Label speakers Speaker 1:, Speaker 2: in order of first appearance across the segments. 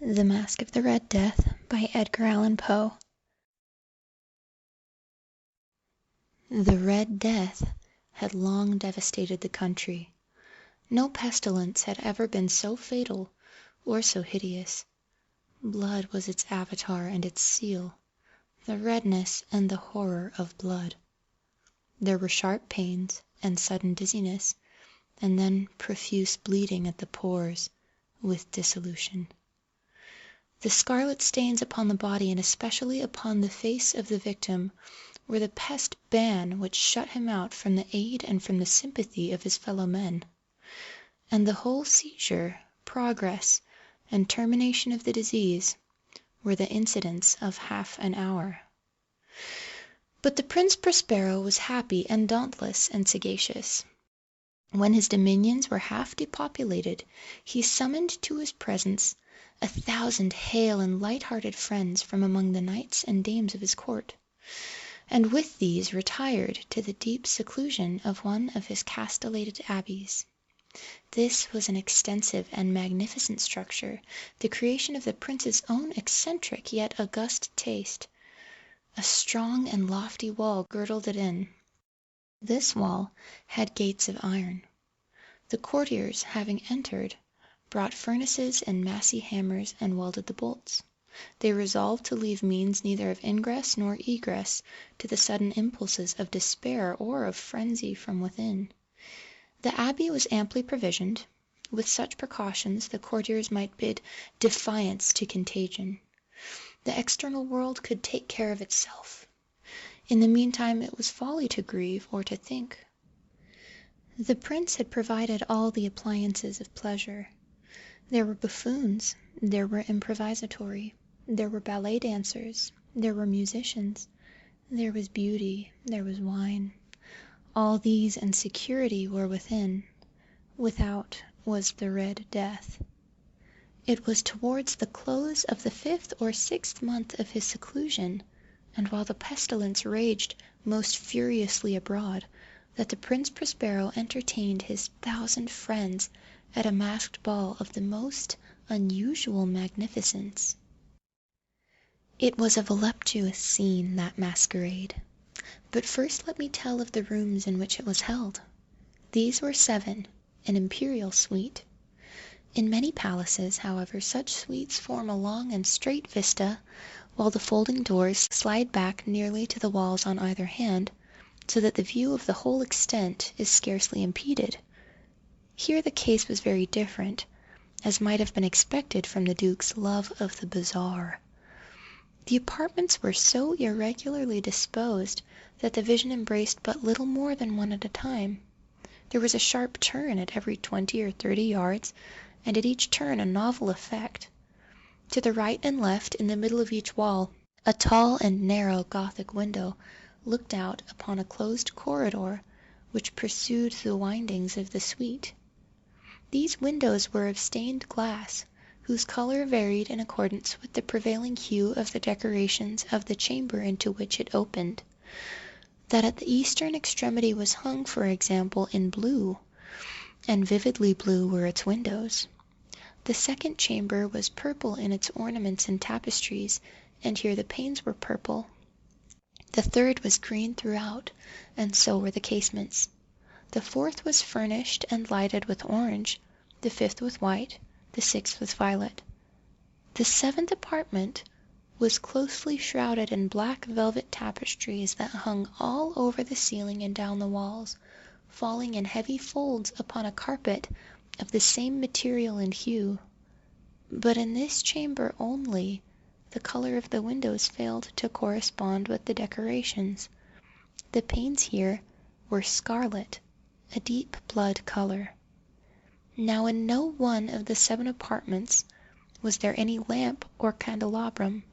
Speaker 1: The Masque of the Red Death by Edgar Allan Poe. The Red Death had long devastated the country. No pestilence had ever been so fatal or so hideous. Blood was its avatar and its seal, the redness and the horror of blood. There were sharp pains and sudden dizziness, and then profuse bleeding at the pores, with dissolution. The scarlet stains upon the body, and especially upon the face of the victim, were the pest ban which shut him out from the aid and from the sympathy of his fellow men. And the whole seizure, progress, and termination of the disease were the incidents of half an hour. But the Prince Prospero was happy and dauntless and sagacious. When his dominions were half depopulated, he summoned to his presence 1,000 hale and light-hearted friends from among the knights and dames of his court, and with these retired to the deep seclusion of one of his castellated abbeys. This was an extensive and magnificent structure, the creation of the prince's own eccentric yet august taste. A strong and lofty wall girdled it in. This wall had gates of iron. The courtiers, having entered, brought furnaces and massy hammers and welded the bolts. They resolved to leave means neither of ingress nor egress to the sudden impulses of despair or of frenzy from within. The abbey was amply provisioned. With such precautions the courtiers might bid defiance to contagion. The external world could take care of itself. In the meantime it was folly to grieve or to think. The prince had provided all the appliances of pleasure. There were buffoons, there were improvisatori, there were ballet dancers, there were musicians, there was beauty, there was wine. All these and security were within. Without was the Red Death. It was towards the close of the 5th or 6th month of his seclusion, and while the pestilence raged most furiously abroad, that the Prince Prospero entertained his 1,000 friends at a masked ball of the most unusual magnificence. It was a voluptuous scene, that masquerade. But first let me tell of the rooms in which it was held. These were 7, an imperial suite. In many palaces, however, such suites form a long and straight vista, while the folding doors slide back nearly to the walls on either hand, so that the view of the whole extent is scarcely impeded. Here the case was very different, as might have been expected from the Duke's love of the bizarre. The apartments were so irregularly disposed that the vision embraced but little more than one at a time. There was a sharp turn at every 20 or 30 yards, and at each turn a novel effect. To the right and left, in the middle of each wall, a tall and narrow Gothic window looked out upon a closed corridor which pursued the windings of the suite. These windows were of stained glass, whose color varied in accordance with the prevailing hue of the decorations of the chamber into which it opened. That at the eastern extremity was hung, for example, in blue, and vividly blue were its windows. The second chamber was purple in its ornaments and tapestries, and here the panes were purple. The third was green throughout, and so were the casements. The fourth was furnished and lighted with orange, the 5th with white, the 6th with violet. The 7th apartment was closely shrouded in black velvet tapestries that hung all over the ceiling and down the walls, falling in heavy folds upon a carpet of the same material and hue. But in this chamber only the color of the windows failed to correspond with the decorations. The panes here were scarlet, a deep blood color. Now in no one of the 7 apartments was there any lamp or candelabrum,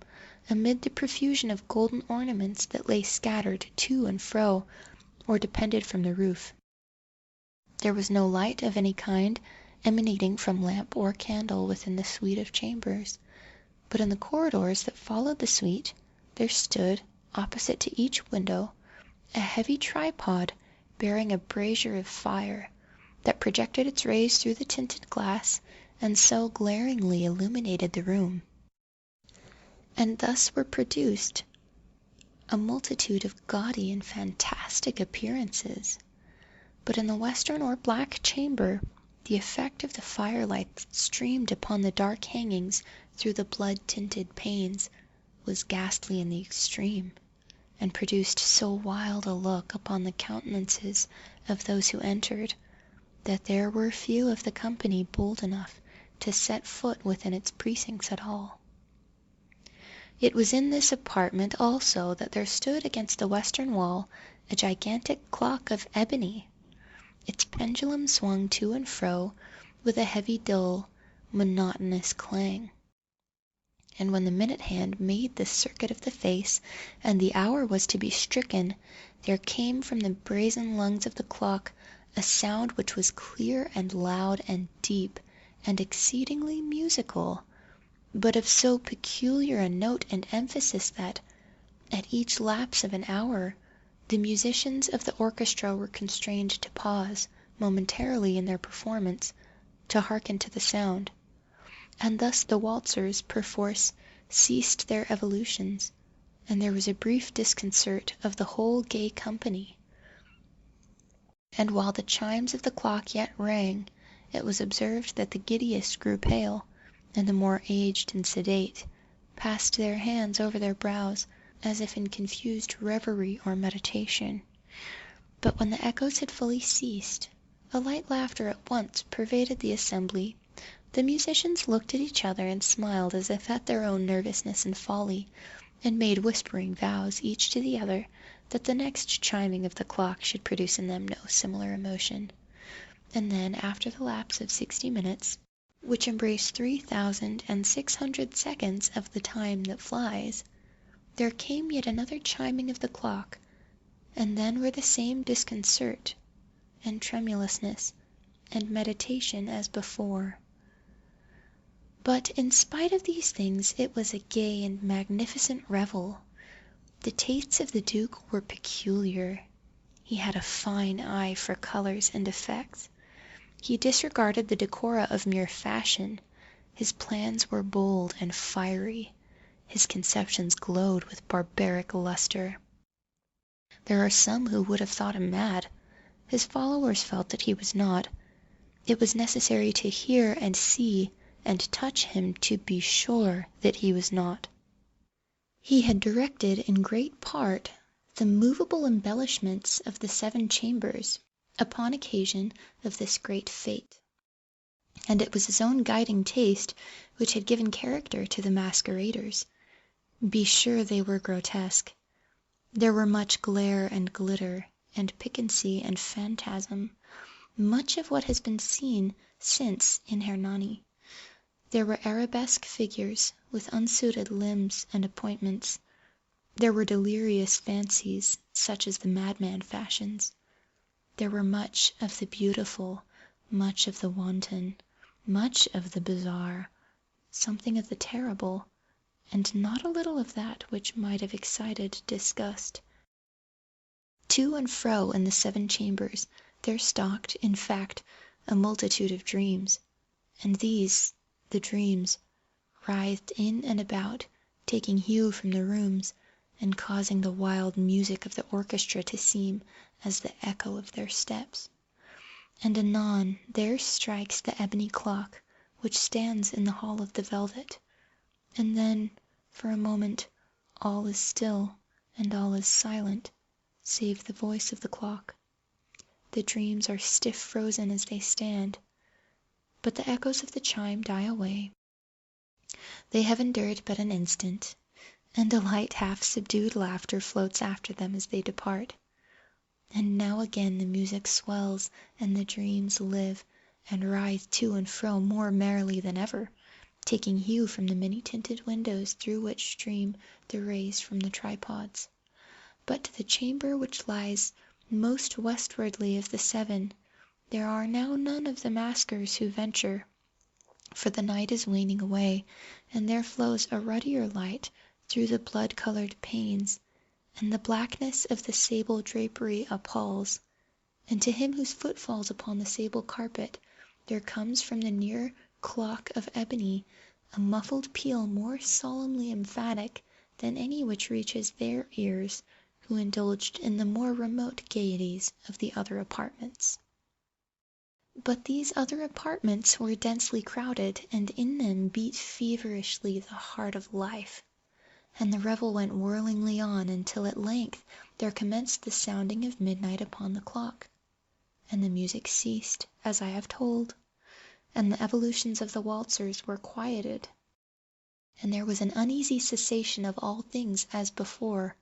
Speaker 1: amid the profusion of golden ornaments that lay scattered to and fro, or depended from the roof. There was no light of any kind emanating from lamp or candle within the suite of chambers, but in the corridors that followed the suite there stood, opposite to each window, a heavy tripod bearing a brazier of fire, that projected its rays through the tinted glass and so glaringly illuminated the room. And thus were produced a multitude of gaudy and fantastic appearances. But in the western or black chamber, the effect of the firelight that streamed upon the dark hangings through the blood-tinted panes was ghastly in the extreme, and produced so wild a look upon the countenances of those who entered, that there were few of the company bold enough to set foot within its precincts at all. It was in this apartment also that there stood against the western wall a gigantic clock of ebony. Its pendulum swung to and fro with a heavy, dull, monotonous clang. And when the minute hand made the circuit of the face, and the hour was to be stricken, there came from the brazen lungs of the clock a sound which was clear and loud and deep, and exceedingly musical, but of so peculiar a note and emphasis that, at each lapse of an hour, the musicians of the orchestra were constrained to pause momentarily in their performance to hearken to the sound, and thus the waltzers perforce ceased their evolutions, and there was a brief disconcert of the whole gay company. And while the chimes of the clock yet rang, it was observed that the giddiest grew pale, and the more aged and sedate passed their hands over their brows, as if in confused reverie or meditation. But when the echoes had fully ceased, a light laughter at once pervaded the assembly. The musicians looked at each other and smiled as if at their own nervousness and folly, and made whispering vows each to the other that the next chiming of the clock should produce in them no similar emotion. And then, after the lapse of 60 minutes, which embrace 3,600 seconds of the time that flies, there came yet another chiming of the clock, and then were the same disconcert, and tremulousness, and meditation as before. But in spite of these things, it was a gay and magnificent revel. The tastes of the Duke were peculiar. He had a fine eye for colors and effects. He disregarded the decora of mere fashion. His plans were bold and fiery. His conceptions glowed with barbaric luster. There are some who would have thought him mad. His followers felt that he was not. It was necessary to hear and see and touch him to be sure that he was not. He had directed in great part the movable embellishments of the 7 chambers upon occasion of this great fête, and it was his own guiding taste which had given character to the masqueraders. Be sure they were grotesque. There were much glare and glitter, and piquancy and phantasm, much of what has been seen since in Hernani. There were arabesque figures with unsuited limbs and appointments. There were delirious fancies, such as the madman fashions. There were much of the beautiful, much of the wanton, much of the bizarre, something of the terrible, and not a little of that which might have excited disgust. To and fro in the 7 chambers there stalked, in fact, a multitude of dreams, and these, the dreams, writhed in and about, taking hue from the rooms, and causing the wild music of the orchestra to seem as the echo of their steps. And anon there strikes the ebony clock which stands in the hall of the velvet, and then, for a moment, all is still and all is silent, save the voice of the clock. The dreams are stiff frozen as they stand, but the echoes of the chime die away. They have endured but an instant, and a light half-subdued laughter floats after them as they depart. And now again the music swells, and the dreams live, and writhe to and fro more merrily than ever, taking hue from the many-tinted windows through which stream the rays from the tripods. But to the chamber which lies most westwardly of the 7, there are now none of the maskers who venture, for the night is waning away, and there flows a ruddier light through the blood-colored panes, and the blackness of the sable drapery appalls, and to him whose foot falls upon the sable carpet there comes from the near clock of ebony, a muffled peal more solemnly emphatic than any which reaches their ears who indulged in the more remote gaieties of the other apartments. But these other apartments were densely crowded, and in them beat feverishly the heart of life, and the revel went whirlingly on until at length there commenced the sounding of midnight upon the clock, and the music ceased, as I have told, and the evolutions of the waltzers were quieted, and there was an uneasy cessation of all things as before.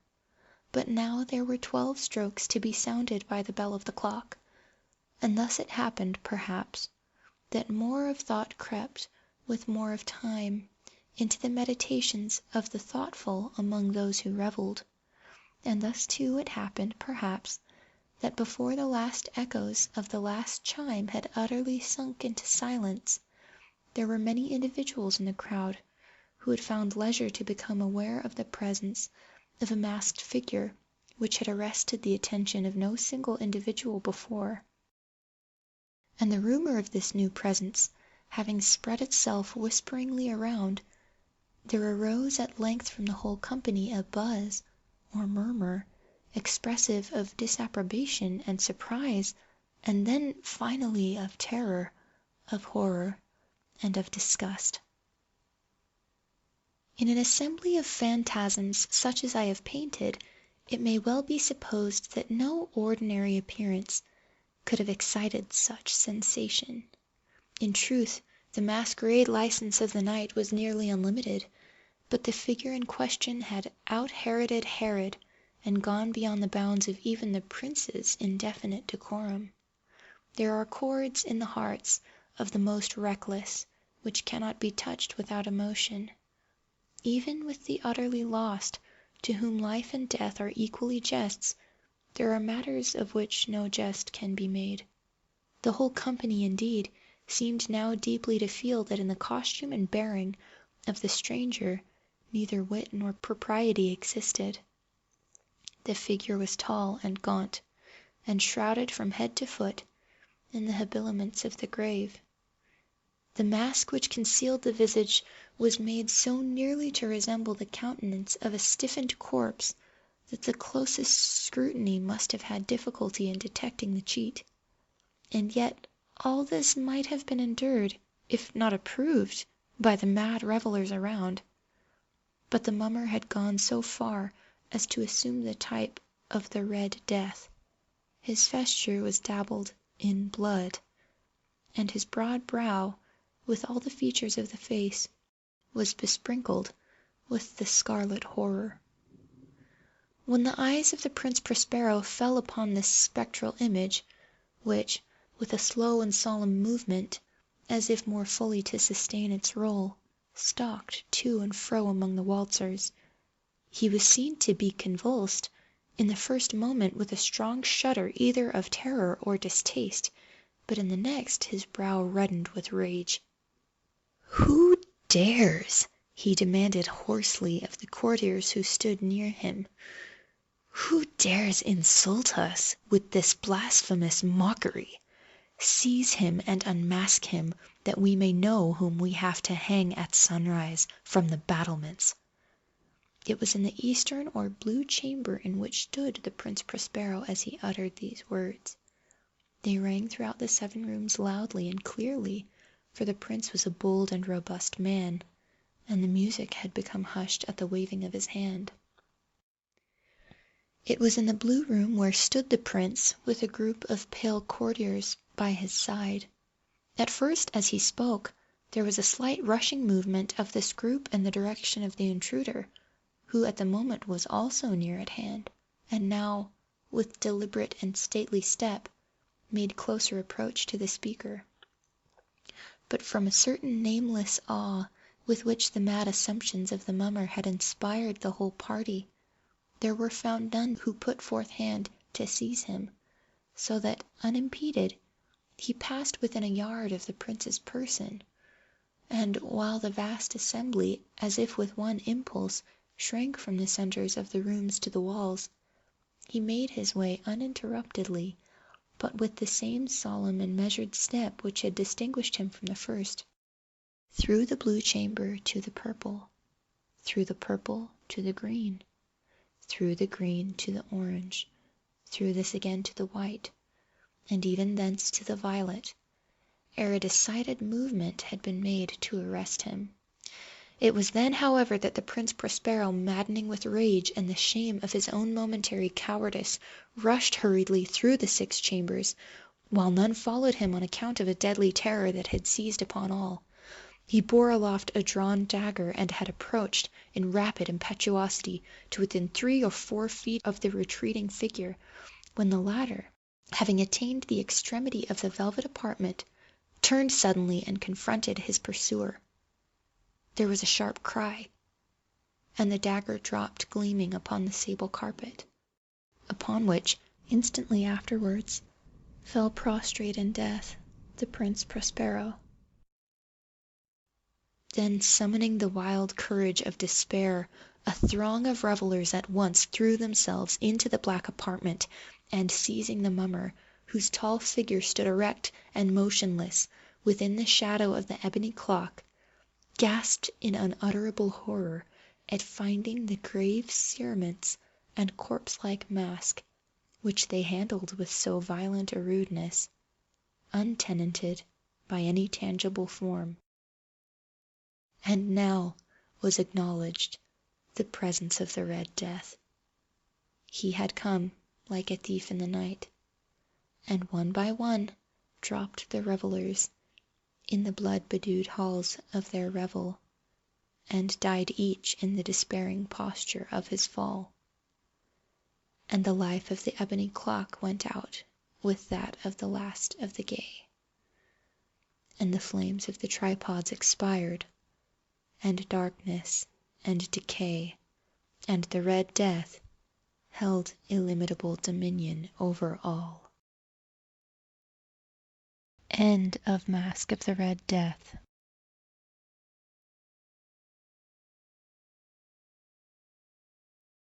Speaker 1: But now there were 12 strokes to be sounded by the bell of the clock, and thus it happened, perhaps, that more of thought crept, with more of time, into the meditations of the thoughtful among those who revelled, and thus too it happened, perhaps, that before the last echoes of the last chime had utterly sunk into silence, there were many individuals in the crowd who had found leisure to become aware of the presence of a masked figure which had arrested the attention of no single individual before. And the rumour of this new presence having spread itself whisperingly around, there arose at length from the whole company a buzz, or murmur, expressive of disapprobation and surprise, and then finally of terror, of horror, and of disgust. In an assembly of phantasms such as I have painted, it may well be supposed that no ordinary appearance could have excited such sensation. In truth, the masquerade license of the night was nearly unlimited, but the figure in question had out-Heroded Herod, and gone beyond the bounds of even the prince's indefinite decorum. There are chords in the hearts of the most reckless which cannot be touched without emotion. Even with the utterly lost, to whom life and death are equally jests, there are matters of which no jest can be made. The whole company, indeed, seemed now deeply to feel that in the costume and bearing of the stranger neither wit nor propriety existed. The figure was tall and gaunt, and shrouded from head to foot in the habiliments of the grave. The mask which concealed the visage was made so nearly to resemble the countenance of a stiffened corpse that the closest scrutiny must have had difficulty in detecting the cheat. And yet all this might have been endured, if not approved, by the mad revellers around. But the mummer had gone so far as to assume the type of the Red Death. His vesture was dabbled in blood, and his broad brow, with all the features of the face, was besprinkled with the scarlet horror. When the eyes of the Prince Prospero fell upon this spectral image, which, with a slow and solemn movement, as if more fully to sustain its rôle, stalked to and fro among the waltzers, he was seen to be convulsed, in the first moment with a strong shudder either of terror or distaste, but in the next his brow reddened with rage. "Who dares," he demanded hoarsely of the courtiers who stood near him, "who dares insult us with this blasphemous mockery? Seize him and unmask him, that we may know whom we have to hang at sunrise from the battlements." It was in the eastern or blue chamber in which stood the Prince Prospero as he uttered these words. They rang throughout the 7 rooms loudly and clearly, for the prince was a bold and robust man, and the music had become hushed at the waving of his hand. It was in the blue room where stood the prince, with a group of pale courtiers by his side. At first, as he spoke, there was a slight rushing movement of this group in the direction of the intruder, who at the moment was also near at hand, and now, with deliberate and stately step, made closer approach to the speaker. But from a certain nameless awe with which the mad assumptions of the mummer had inspired the whole party, there were found none who put forth hand to seize him, so that, unimpeded, he passed within a yard of the prince's person, and while the vast assembly, as if with one impulse, shrank from the centres of the rooms to the walls, he made his way uninterruptedly, but with the same solemn and measured step which had distinguished him from the first, through the blue chamber to the purple, through the purple to the green, through the green to the orange, through this again to the white, and even thence to the violet, ere a decided movement had been made to arrest him. It was then, however, that the Prince Prospero, maddening with rage and the shame of his own momentary cowardice, rushed hurriedly through the 6 chambers, while none followed him on account of a deadly terror that had seized upon all. He bore aloft a drawn dagger, and had approached, in rapid impetuosity, to within 3 or 4 feet of the retreating figure, when the latter, having attained the extremity of the velvet apartment, turned suddenly and confronted his pursuer. There was a sharp cry, and the dagger dropped gleaming upon the sable carpet, upon which, instantly afterwards, fell prostrate in death the Prince Prospero. Then, summoning the wild courage of despair, a throng of revellers at once threw themselves into the black apartment, and seizing the mummer, whose tall figure stood erect and motionless within the shadow of the ebony clock, gasped in unutterable horror at finding the grave cerements and corpse-like mask, which they handled with so violent a rudeness, untenanted by any tangible form. And now was acknowledged the presence of the Red Death. He had come like a thief in the night, and one by one dropped the revellers in the blood-bedewed halls of their revel, and died each in the despairing posture of his fall. And the life of the ebony clock went out with that of the last of the gay, and the flames of the tripods expired, and darkness and decay and the Red Death held illimitable dominion over all. End of Masque of the Red Death